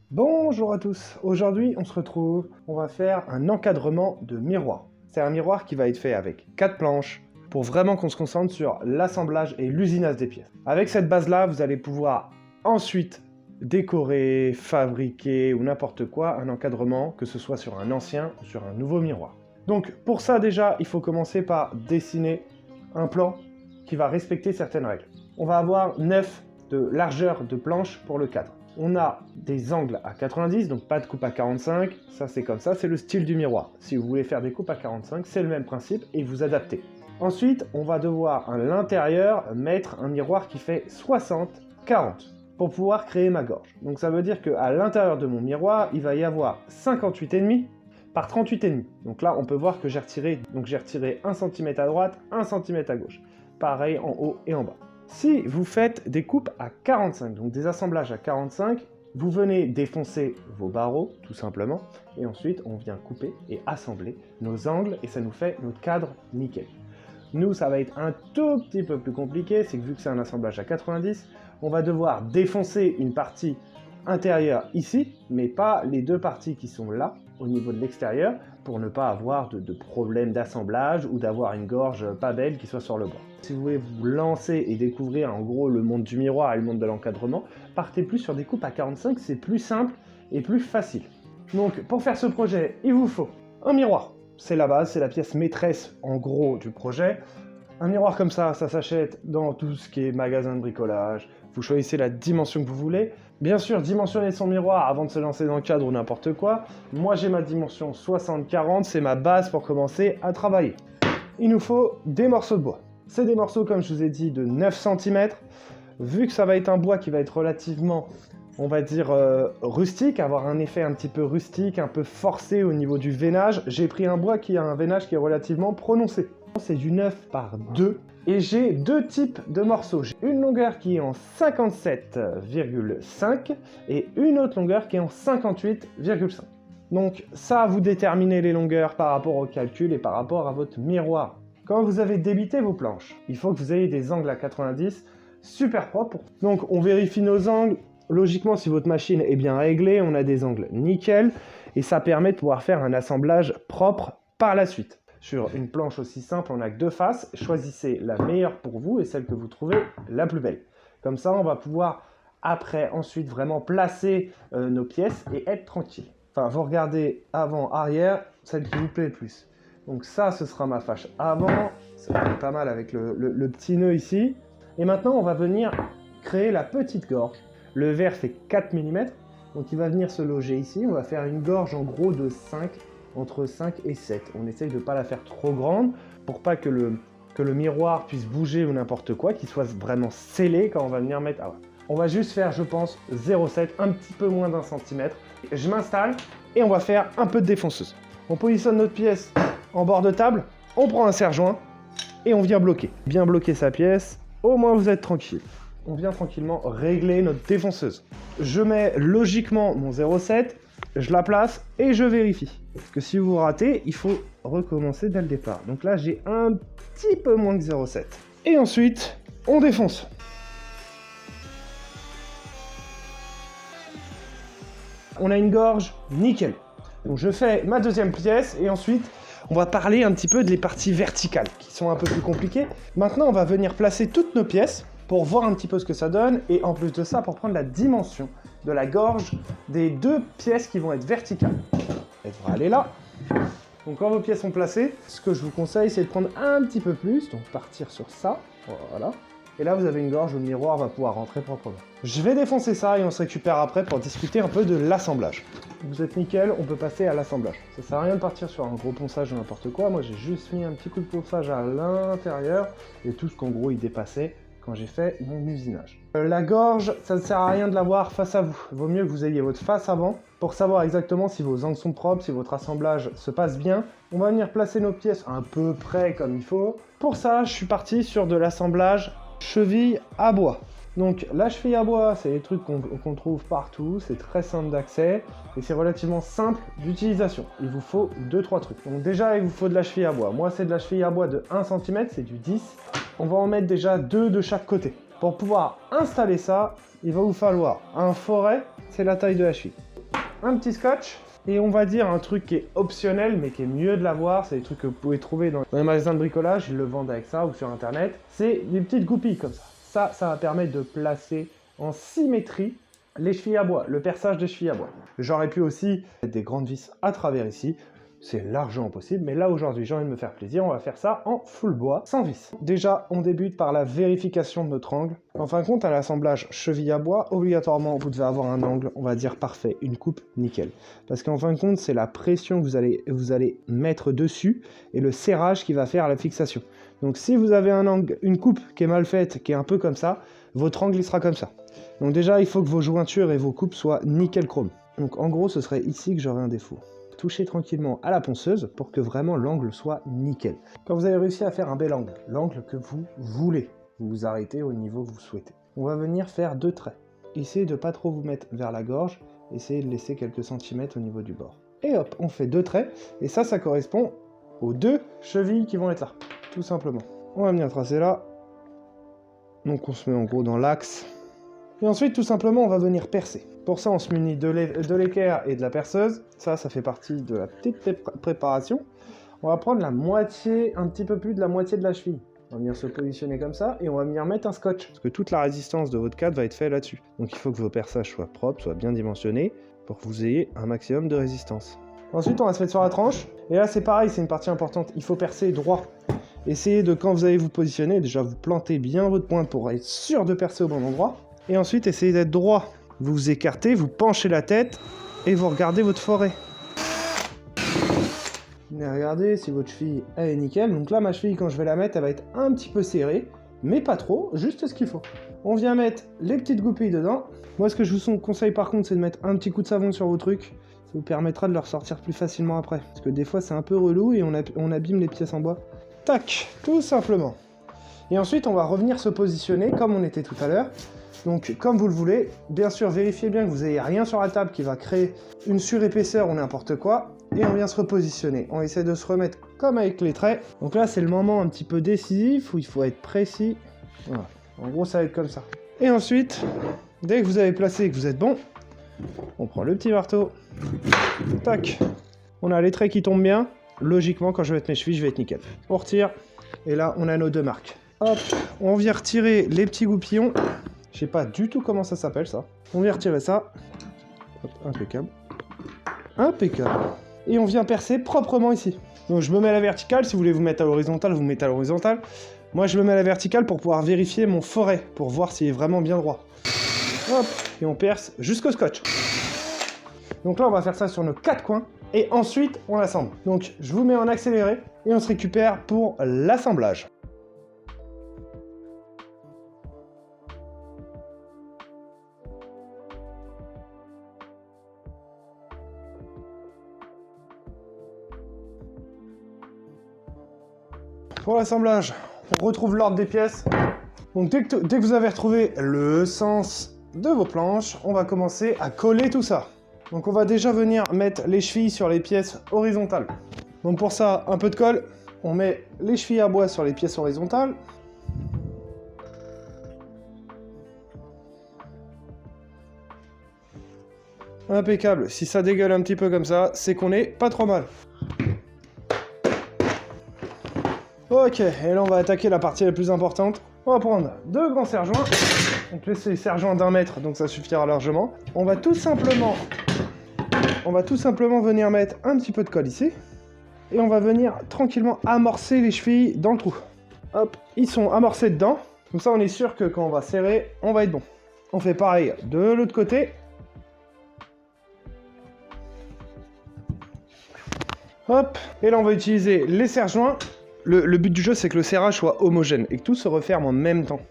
Bonjour à tous, aujourd'hui on se retrouve, on va faire un encadrement de miroir. C'est un miroir qui va être fait avec 4 planches pour vraiment qu'on se concentre sur l'assemblage et l'usinage des pièces. Avec cette base là, vous allez pouvoir ensuite décorer, fabriquer ou n'importe quoi un encadrement, que ce soit sur un ancien ou sur un nouveau miroir. Donc pour ça déjà, il faut commencer par dessiner un plan qui va respecter certaines règles. On va avoir 9 de largeur de planche pour le cadre. On a des angles à 90, donc pas de coupe à 45, ça c'est comme ça, c'est le style du miroir. Si vous voulez faire des coupes à 45, c'est le même principe et vous adaptez. Ensuite, on va devoir à l'intérieur mettre un miroir qui fait 60-40 pour pouvoir créer ma gorge. Donc ça veut dire qu'à l'intérieur de mon miroir, il va y avoir 58,5 par 38,5. Donc là, on peut voir que j'ai retiré 1 cm à droite, 1 cm à gauche. Pareil en haut et en bas. Si vous faites des coupes à 45, donc des assemblages à 45, vous venez défoncer vos barreaux, tout simplement, et ensuite on vient couper et assembler nos angles, et ça nous fait notre cadre nickel. Nous, ça va être un tout petit peu plus compliqué, c'est que vu que c'est un assemblage à 90, on va devoir défoncer une partie intérieure ici, mais pas les deux parties qui sont là, au niveau de l'extérieur, pour ne pas avoir de problème d'assemblage ou d'avoir une gorge pas belle qui soit sur le bord. Si vous voulez vous lancer et découvrir en gros le monde du miroir et le monde de l'encadrement, partez plus sur des coupes à 45, c'est plus simple et plus facile. Donc pour faire ce projet, il vous faut un miroir. C'est la base, c'est la pièce maîtresse en gros du projet. Un miroir comme ça s'achète dans tout ce qui est magasin de bricolage. Vous choisissez la dimension que vous voulez. Bien sûr, dimensionner son miroir avant de se lancer dans le cadre ou n'importe quoi. Moi, j'ai ma dimension 60-40, c'est ma base pour commencer à travailler. Il nous faut des morceaux de bois. C'est des morceaux, comme je vous ai dit, de 9 cm. Vu que ça va être un bois qui va être relativement, on va dire, rustique, avoir un effet un petit peu rustique, un peu forcé au niveau du veinage, j'ai pris un bois qui a un veinage qui est relativement prononcé. C'est du 9 par 2 et j'ai deux types de morceaux. J'ai une longueur qui est en 57,5 et une autre longueur qui est en 58,5. Donc ça, vous déterminez les longueurs par rapport au calcul et par rapport à votre miroir. Quand vous avez débité vos planches, il faut que vous ayez des angles à 90 super propres. Donc on vérifie nos angles. Logiquement, si votre machine est bien réglée, on a des angles nickel et ça permet de pouvoir faire un assemblage propre par la suite. Sur une planche aussi simple, on n'a que deux faces. Choisissez la meilleure pour vous et celle que vous trouvez la plus belle. Comme ça, on va pouvoir après, ensuite, vraiment placer nos pièces et être tranquille. Enfin, vous regardez avant, arrière, celle qui vous plaît le plus. Donc ça, ce sera ma face avant. Ça va être pas mal avec le petit nœud ici. Et maintenant, on va venir créer la petite gorge. Le verre fait 4 mm, donc il va venir se loger ici. On va faire une gorge en gros de 5, entre 5 et 7. On essaye de ne pas la faire trop grande pour pas que le miroir puisse bouger ou n'importe quoi, qu'il soit vraiment scellé quand on va venir mettre... Ah ouais. On va juste faire, je pense, 0,7, un petit peu moins d'un centimètre. Je m'installe et on va faire un peu de défonceuse. On positionne notre pièce en bord de table, on prend un serre-joint et on vient bloquer. Bien bloquer sa pièce, au moins vous êtes tranquille. On vient tranquillement régler notre défonceuse. Je mets logiquement mon 0,7, je la place et je vérifie. Parce que si vous ratez, il faut recommencer dès le départ. Donc là, j'ai un petit peu moins que 0,7. Et ensuite, on défonce. On a une gorge nickel. Donc je fais ma deuxième pièce et ensuite, on va parler un petit peu des parties verticales qui sont un peu plus compliquées. Maintenant, on va venir placer toutes nos pièces pour voir un petit peu ce que ça donne et en plus de ça, pour prendre la dimension de la gorge des deux pièces qui vont être verticales. Elle devra aller là. Donc quand vos pièces sont placées, ce que je vous conseille, c'est de prendre un petit peu plus, donc partir sur ça, voilà. Et là, vous avez une gorge où le miroir va pouvoir rentrer proprement. Je vais défoncer ça et on se récupère après pour discuter un peu de l'assemblage. Vous êtes nickel, on peut passer à l'assemblage. Ça sert à rien de partir sur un gros ponçage ou n'importe quoi. Moi, j'ai juste mis un petit coup de ponçage à l'intérieur et tout ce qu'en gros, il dépassait quand j'ai fait mon usinage. La gorge, ça ne sert à rien de l'avoir face à vous. Il vaut mieux que vous ayez votre face avant pour savoir exactement si vos angles sont propres, si votre assemblage se passe bien. On va venir placer nos pièces à peu près comme il faut. Pour ça, je suis parti sur de l'assemblage cheville à bois. Donc la cheville à bois, c'est des trucs qu'on trouve partout, c'est très simple d'accès et c'est relativement simple d'utilisation. Il vous faut 2-3 trucs. Donc déjà, il vous faut de la cheville à bois. Moi, c'est de la cheville à bois de 1 cm, c'est du 10. On va en mettre déjà 2 de chaque côté. Pour pouvoir installer ça, il va vous falloir un forêt, c'est la taille de la cheville. un petit scotch. Et on va dire un truc qui est optionnel, mais qui est mieux de l'avoir. C'est des trucs que vous pouvez trouver dans les magasins de bricolage. Ils le vendent avec ça ou sur internet. C'est des petites goupilles comme ça. Ça va permettre de placer en symétrie les chevilles à bois, le perçage des chevilles à bois. J'aurais pu aussi mettre des grandes vis à travers ici. C'est largement possible, mais là aujourd'hui j'ai envie de me faire plaisir, on va faire ça en full bois, sans vis. Déjà, on débute par la vérification de notre angle. En fin de compte, à l'assemblage cheville à bois, obligatoirement vous devez avoir un angle, on va dire parfait, une coupe nickel. Parce qu'en fin de compte, c'est la pression que vous allez mettre dessus et le serrage qui va faire la fixation. Donc si vous avez un angle, une coupe qui est mal faite, qui est un peu comme ça, votre angle il sera comme ça. Donc déjà, il faut que vos jointures et vos coupes soient nickel chrome. Donc en gros, ce serait ici que j'aurais un défaut. Touchez tranquillement à la ponceuse pour que vraiment l'angle soit nickel. Quand vous avez réussi à faire un bel angle, l'angle que vous voulez, vous vous arrêtez au niveau que vous souhaitez. On va venir faire 2 traits. Essayez de ne pas trop vous mettre vers la gorge, essayez de laisser quelques centimètres au niveau du bord. Et hop, on fait 2 traits, et ça correspond aux 2 chevilles qui vont être là, tout simplement. On va venir tracer là, donc on se met en gros dans l'axe. Et ensuite, tout simplement, on va venir percer. Pour ça, on se munit de l'équerre et de la perceuse. Ça fait partie de la petite préparation. On va prendre la moitié, un petit peu plus de la moitié de la cheville. On va venir se positionner comme ça et on va venir mettre un scotch. Parce que toute la résistance de votre cadre va être faite là-dessus. Donc il faut que vos perçages soient propres, soient bien dimensionnés pour que vous ayez un maximum de résistance. Ensuite, on va se mettre sur la tranche. Et là, c'est pareil, c'est une partie importante. Il faut percer droit. Essayez de, quand vous allez vous positionner, déjà vous plantez bien votre pointe pour être sûr de percer au bon endroit. Et ensuite, essayez d'être droit. Vous vous écartez, vous penchez la tête et vous regardez votre forêt. Et regardez si votre cheville elle est nickel. Donc là, ma cheville, quand je vais la mettre, elle va être un petit peu serrée, mais pas trop, juste ce qu'il faut. On vient mettre les petites goupilles dedans. Moi, ce que je vous conseille par contre, c'est de mettre un petit coup de savon sur vos trucs. Ça vous permettra de le ressortir plus facilement après. Parce que des fois, c'est un peu relou et on abîme les pièces en bois. Tac, tout simplement. Et ensuite, on va revenir se positionner comme on était tout à l'heure. Donc, comme vous le voulez, bien sûr, vérifiez bien que vous n'ayez rien sur la table qui va créer une surépaisseur ou n'importe quoi. Et on vient se repositionner. On essaie de se remettre comme avec les traits. Donc là, c'est le moment un petit peu décisif où il faut être précis. Voilà. En gros, ça va être comme ça. Et ensuite, dès que vous avez placé et que vous êtes bon, on prend le petit marteau. Tac. On a les traits qui tombent bien. Logiquement, quand je vais mettre mes chevilles, je vais être nickel. On retire. Et là, on a nos 2 marques. Hop. On vient retirer les petits goupillons. Je sais pas du tout comment ça s'appelle ça. On vient retirer ça. Hop, impeccable. Impeccable. Et on vient percer proprement ici. Donc je me mets à la verticale. Si vous voulez vous mettre à l'horizontale, vous mettez à l'horizontale. Moi je me mets à la verticale pour pouvoir vérifier mon forêt. Pour voir s'il est vraiment bien droit. Hop. Et on perce jusqu'au scotch. Donc là on va faire ça sur nos 4 coins. Et ensuite on assemble. Donc je vous mets en accéléré. Et on se récupère pour l'assemblage. Pour l'assemblage, on retrouve l'ordre des pièces. Donc dès que vous avez retrouvé le sens de vos planches, on va commencer à coller tout ça. Donc on va déjà venir mettre les chevilles sur les pièces horizontales. Donc pour ça, un peu de colle. On met les chevilles à bois sur les pièces horizontales. Impeccable. Si ça dégueule un petit peu comme ça, c'est qu'on est pas trop mal. Ok, et là on va attaquer la partie la plus importante. On va prendre 2 grands serre-joints. Donc laissez les serre-joints d'1 mètre, donc ça suffira largement. On va tout simplement venir mettre un petit peu de colle ici. Et on va venir tranquillement amorcer les chevilles dans le trou. Hop, ils sont amorcés dedans. Comme ça on est sûr que quand on va serrer, on va être bon. On fait pareil de l'autre côté. Hop, et là on va utiliser les serre-joints. Le but du jeu, c'est que le serrage soit homogène et que tout se referme en même temps.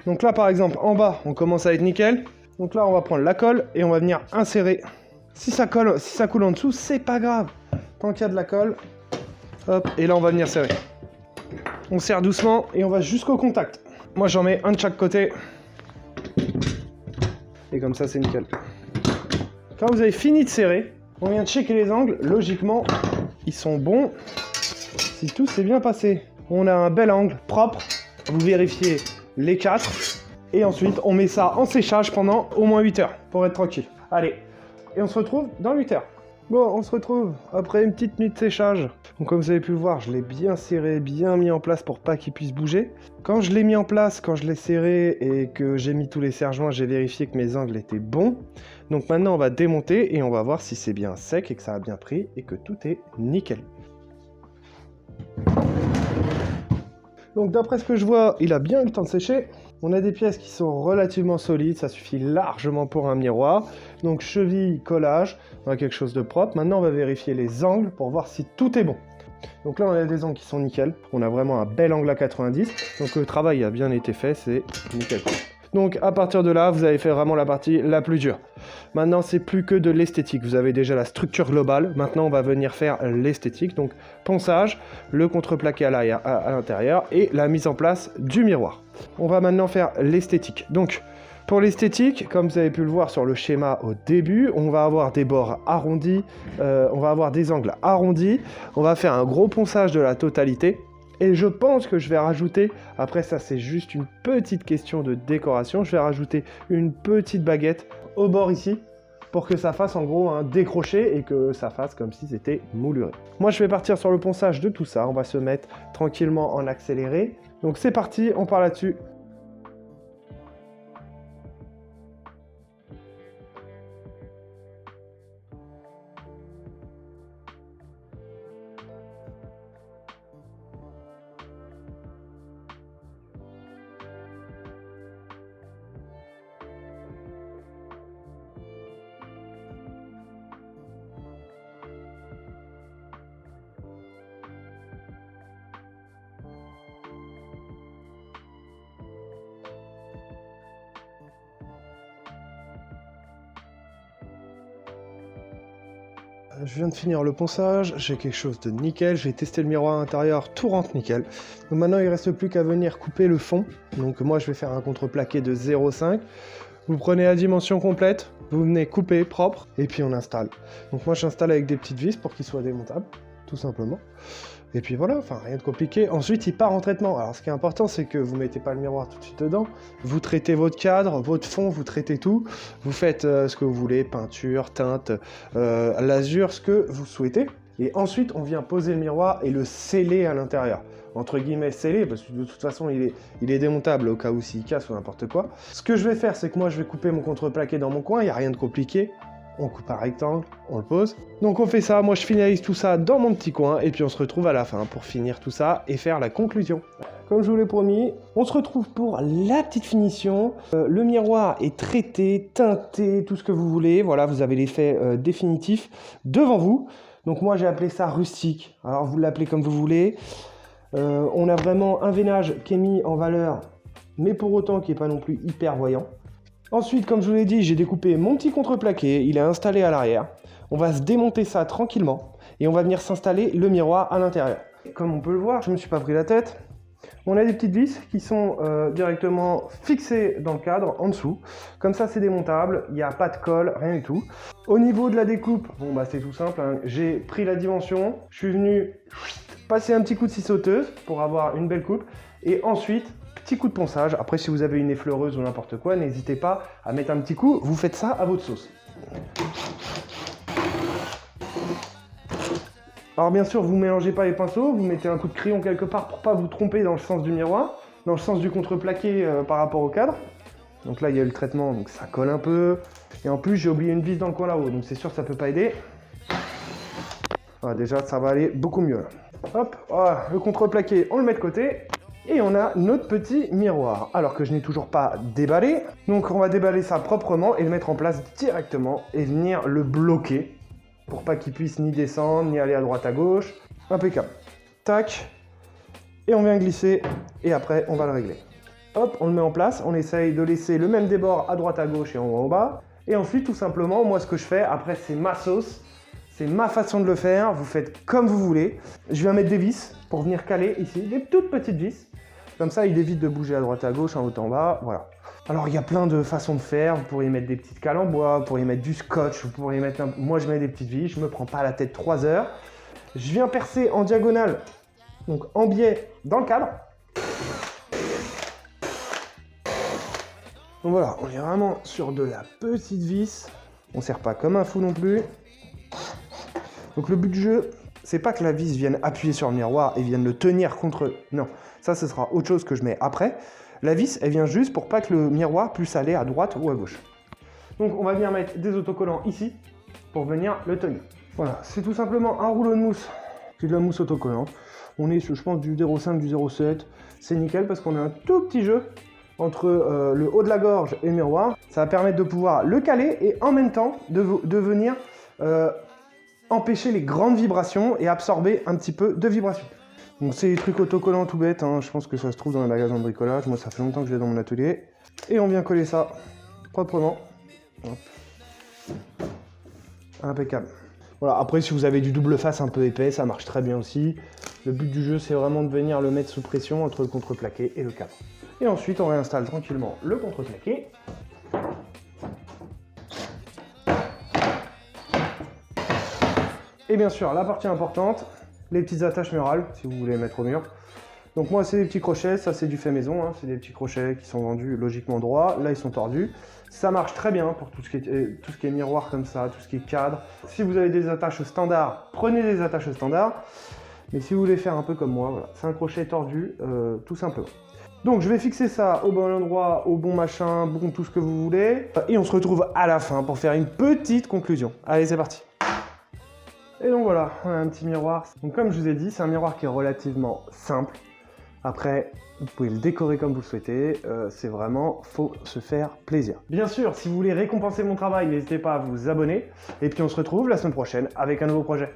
Donc là, par exemple, en bas, on commence à être nickel. Donc là, on va prendre la colle et on va venir insérer. Si ça coule en dessous, c'est pas grave. Tant qu'il y a de la colle, hop, et là, on va venir serrer. On serre doucement et on va jusqu'au contact. Moi, j'en mets un de chaque côté. Et comme ça, c'est nickel. Quand vous avez fini de serrer, on vient de checker les angles, logiquement, ils sont bons. Si tout s'est bien passé, on a un bel angle propre. Vous vérifiez les 4. Et ensuite, on met ça en séchage pendant au moins 8 heures pour être tranquille. Allez, et on se retrouve dans 8 heures. Bon, on se retrouve après une petite nuit de séchage. Donc comme vous avez pu le voir, je l'ai bien serré, bien mis en place pour pas qu'il puisse bouger. Quand je l'ai mis en place, quand je l'ai serré et que j'ai mis tous les serre-joints, j'ai vérifié que mes angles étaient bons. Donc maintenant, on va démonter et on va voir si c'est bien sec et que ça a bien pris et que tout est nickel. Donc d'après ce que je vois, il a bien eu le temps de sécher. On a des pièces qui sont relativement solides, ça suffit largement pour un miroir. Donc cheville, collage, on a quelque chose de propre. Maintenant on va vérifier les angles pour voir si tout est bon. Donc là on a des angles qui sont nickel, on a vraiment un bel angle à 90. Donc le travail a bien été fait, c'est nickel. Donc à partir de là, vous avez fait vraiment la partie la plus dure. Maintenant, c'est plus que de l'esthétique. Vous avez déjà la structure globale. Maintenant, on va venir faire l'esthétique. Donc ponçage, le contreplaqué à l'intérieur et la mise en place du miroir. On va maintenant faire l'esthétique. Donc pour l'esthétique, comme vous avez pu le voir sur le schéma au début, on va avoir des bords arrondis, on va avoir des angles arrondis. On va faire un gros ponçage de la totalité. Et je pense que je vais rajouter, après ça c'est juste une petite question de décoration, je vais rajouter une petite baguette au bord ici, pour que ça fasse en gros un décroché et que ça fasse comme si c'était mouluré. Moi je vais partir sur le ponçage de tout ça, on va se mettre tranquillement en accéléré. Donc c'est parti, on part là-dessus. Je viens de finir le ponçage, j'ai quelque chose de nickel, j'ai testé le miroir intérieur, tout rentre nickel. Donc maintenant il ne reste plus qu'à venir couper le fond. Donc moi je vais faire un contreplaqué de 0,5. Vous prenez la dimension complète, vous venez couper propre et puis on installe. Donc moi j'installe avec des petites vis pour qu'il soit démontable, tout simplement. Et puis voilà, enfin rien de compliqué. Ensuite il part en traitement. Alors ce qui est important c'est que vous ne mettez pas le miroir tout de suite dedans. Vous traitez votre cadre, votre fond, vous traitez tout. Vous faites ce que vous voulez, peinture, teinte, lasure, ce que vous souhaitez. Et ensuite on vient poser le miroir et le sceller à l'intérieur. Entre guillemets scellé, parce que de toute façon il est démontable au cas où s'il casse ou n'importe quoi. Ce que je vais faire c'est que moi je vais couper mon contreplaqué dans mon coin, il n'y a rien de compliqué. On coupe un rectangle, on le pose. Donc on fait ça, moi je finalise tout ça dans mon petit coin et puis on se retrouve à la fin pour finir tout ça et faire la conclusion. Comme je vous l'ai promis, on se retrouve pour la petite finition. Le miroir est traité, teinté, tout ce que vous voulez. Voilà, vous avez l'effet définitif devant vous. Donc moi j'ai appelé ça rustique. Alors vous l'appelez comme vous voulez. On a vraiment un veinage qui est mis en valeur, mais pour autant qui n'est pas non plus hyper voyant. Ensuite, comme je vous l'ai dit, j'ai découpé mon petit contreplaqué, il est installé à l'arrière. On va se démonter ça tranquillement et on va venir s'installer le miroir à l'intérieur. Comme on peut le voir, je ne me suis pas pris la tête. On a des petites vis qui sont directement fixées dans le cadre en dessous. Comme ça, c'est démontable, il n'y a pas de colle, rien du tout. Au niveau de la découpe, bon bah c'est tout simple, hein. J'ai pris la dimension, je suis venu passer un petit coup de scie sauteuse pour avoir une belle coupe et ensuite petit coup de ponçage. Après si vous avez une effleureuse ou n'importe quoi, n'hésitez pas à mettre un petit coup, vous faites ça à votre sauce. Alors bien sûr, vous ne mélangez pas les pinceaux, vous mettez un coup de crayon quelque part pour pas vous tromper dans le sens du miroir, dans le sens du contreplaqué par rapport au cadre. Donc là il y a eu le traitement, donc ça colle un peu. Et en plus j'ai oublié une vis dans le coin là-haut, donc c'est sûr que ça peut pas aider. Voilà, déjà ça va aller beaucoup mieux là. Hop, voilà, le contreplaqué on le met de côté. Et on a notre petit miroir, alors que je n'ai toujours pas déballé. Donc on va déballer ça proprement et le mettre en place directement et venir le bloquer pour pas qu'il puisse ni descendre, ni aller à droite à gauche. Impeccable. Tac. Et on vient glisser et après on va le régler. Hop, on le met en place, on essaye de laisser le même débord à droite à gauche et en haut en bas. Et ensuite tout simplement, moi ce que je fais, après c'est ma sauce. C'est ma façon de le faire, vous faites comme vous voulez. Je viens mettre des vis pour venir caler ici, des toutes petites vis. Comme ça, il évite de bouger à droite à gauche, en haut en bas, voilà. Alors, il y a plein de façons de faire. Vous pourriez mettre des petites cales en bois, vous pourriez mettre du scotch, vous pourriez mettre Moi, je mets des petites vis, je me prends pas la tête 3 heures. Je viens percer en diagonale, donc en biais, dans le cadre. Donc voilà, on est vraiment sur de la petite vis. On ne serre pas comme un fou non plus. Donc le but du jeu, c'est pas que la vis vienne appuyer sur le miroir et vienne le tenir contre... Non, ça ce sera autre chose que je mets après. La vis, elle vient juste pour pas que le miroir puisse aller à droite ou à gauche. Donc on va venir mettre des autocollants ici pour venir le tenir. Voilà, c'est tout simplement un rouleau de mousse. C'est de la mousse autocollante. On est, je pense, du 0,5, du 0,7. C'est nickel parce qu'on a un tout petit jeu entre le haut de la gorge et le miroir. Ça va permettre de pouvoir le caler et en même temps de venir empêcher les grandes vibrations et absorber un petit peu de vibrations. Donc c'est des trucs autocollants tout bêtes, hein. Je pense que ça se trouve dans les magasins de bricolage. Moi ça fait longtemps que je l'ai dans mon atelier. Et on vient coller ça proprement. Hop. Impeccable. Voilà, après si vous avez du double face un peu épais, ça marche très bien aussi. Le but du jeu c'est vraiment de venir le mettre sous pression entre le contreplaqué et le cadre. Et ensuite on réinstalle tranquillement le contreplaqué. Et bien sûr la partie importante, les petites attaches murales, si vous voulez les mettre au mur. Donc moi c'est des petits crochets, ça c'est du fait maison, hein. C'est des petits crochets qui sont vendus logiquement droits, là ils sont tordus. Ça marche très bien pour tout ce qui est miroir comme ça, tout ce qui est cadre. Si vous avez des attaches standards, prenez des attaches standards. Mais si vous voulez faire un peu comme moi, voilà, c'est un crochet tordu, tout simplement. Donc je vais fixer ça au bon endroit, au bon machin, bon tout ce que vous voulez. Et on se retrouve à la fin pour faire une petite conclusion. Allez c'est parti. Et donc voilà, on a un petit miroir. Donc comme je vous ai dit, c'est un miroir qui est relativement simple. Après, vous pouvez le décorer comme vous le souhaitez, c'est vraiment, faut se faire plaisir. Bien sûr, si vous voulez récompenser mon travail, n'hésitez pas à vous abonner. Et puis on se retrouve la semaine prochaine avec un nouveau projet.